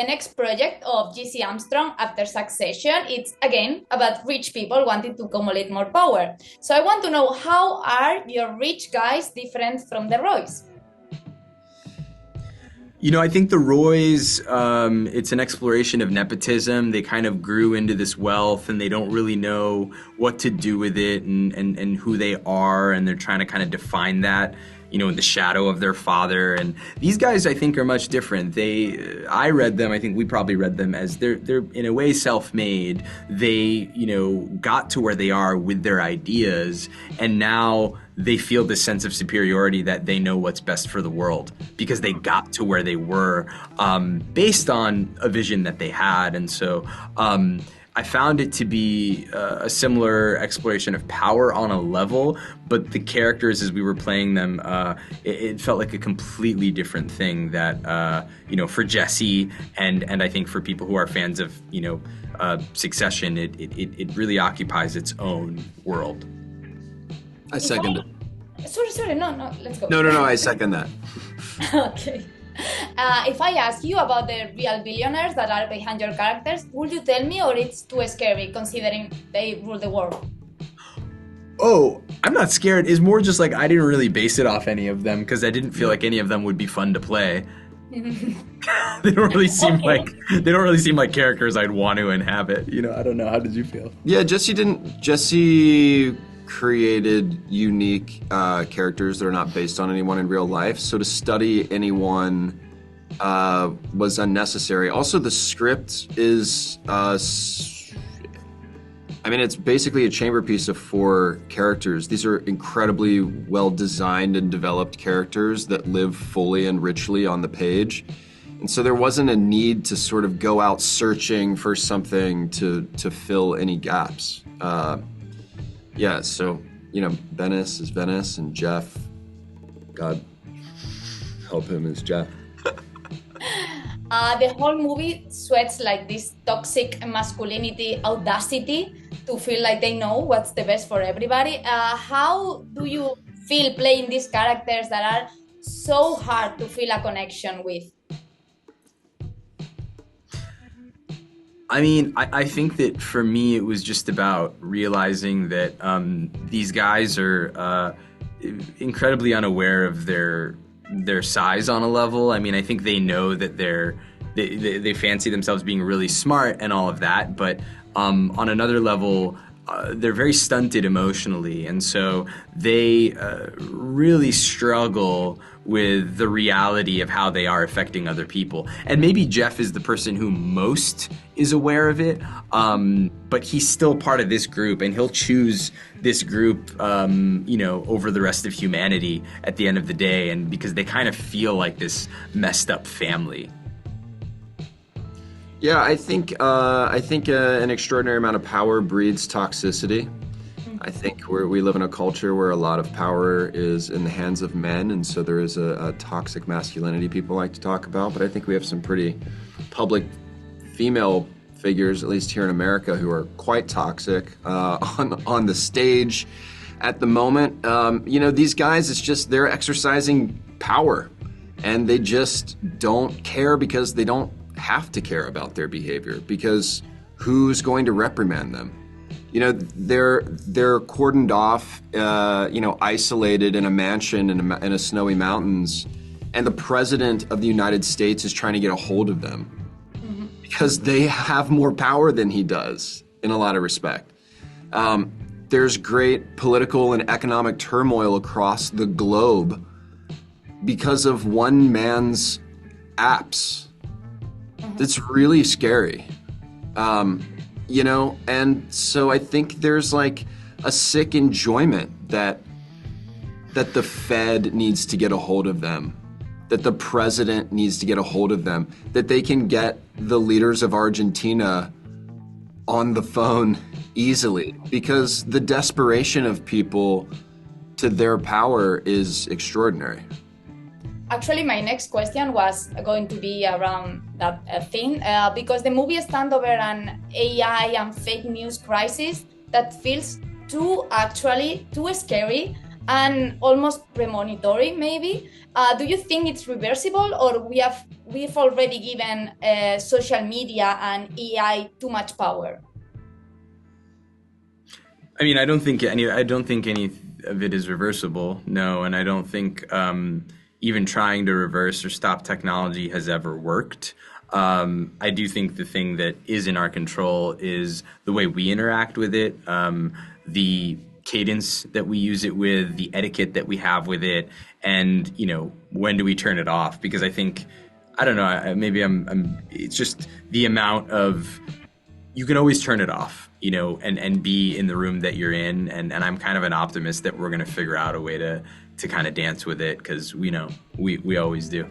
the next project of Jesse Armstrong after Succession. It's again about rich people wanting to accumulate more power. So I want to know, how are your rich guys different from the Roys? I think the Roys, it's an exploration of nepotism. They kind of grew into this wealth and they don't really know what to do with it and who they are, and they're trying to kind of define that, in the shadow of their father. And these guys, I think, are much different. I read them, I think we probably read them as they're in a way self-made. They, got to where they are with their ideas, and now they feel this sense of superiority that they know what's best for the world because they got to where they were based on a vision that they had. And so I found it to be a similar exploration of power on a level, but the characters as we were playing them, it felt like a completely different thing that, for Jesse and I think for people who are fans of, Succession, it really occupies its own world. I second it. Sorry, no, let's go. No, I second that. Okay. If I ask you about the real billionaires that are behind your characters, would you tell me, or it's too scary considering they rule the world? Oh, I'm not scared. It's more just like I didn't really base it off any of them because I didn't feel like any of them would be fun to play. They don't really seem like characters I'd want to inhabit. I don't know. How did you feel? Yeah, Jesse created unique characters that are not based on anyone in real life. So to study anyone was unnecessary. Also, the script is, it's basically a chamber piece of 4 characters. These are incredibly well designed and developed characters that live fully and richly on the page. And so there wasn't a need to sort of go out searching for something to fill any gaps. So, Venice is Venice, and Jeff, God help him, is Jeff. The whole movie sweats like this toxic masculinity audacity to feel like they know what's the best for everybody. How do you feel playing these characters that are so hard to feel a connection with? I think that for me, it was just about realizing that these guys are incredibly unaware of their size on a level. I think they know that they fancy themselves being really smart and all of that, but on another level, they're very stunted emotionally, and so they really struggle with the reality of how they are affecting other people. And maybe Jeff is the person who most is aware of it, but he's still part of this group, and he'll choose this group, over the rest of humanity at the end of the day, and because they kind of feel like this messed up family. Yeah, I think an extraordinary amount of power breeds toxicity. I think we live in a culture where a lot of power is in the hands of men, and so there is a toxic masculinity people like to talk about. But I think we have some pretty public female figures, at least here in America, who are quite toxic on the stage at the moment. These guys, it's just they're exercising power, and they just don't care because they don't have to care about their behavior, because who's going to reprimand them? They're cordoned off, isolated in a mansion in a snowy mountains, and the president of the United States is trying to get a hold of them because they have more power than he does in a lot of respect. There's great political and economic turmoil across the globe because of one man's apps. That's really scary. And so I think there's like a sick enjoyment that the Fed needs to get a hold of them, that the president needs to get a hold of them, that they can get the leaders of Argentina on the phone easily, because the desperation of people to their power is extraordinary. Actually, my next question was going to be around that thing, because the movie stands over an AI and fake news crisis that feels too scary and almost premonitory, maybe. Do you think it's reversible, or we've already given social media and AI too much power? I mean, I don't think any of it is reversible. No, and I don't think even trying to reverse or stop technology has ever worked. I do think the thing that is in our control is the way we interact with it, the cadence that we use it with, the etiquette that we have with it, and when do we turn it off? Because I think, I don't know, maybe it's just the amount of, you can always turn it off, and be in the room that you're in, and I'm kind of an optimist that we're going to figure out a way to kind of dance with it, because we know we always do.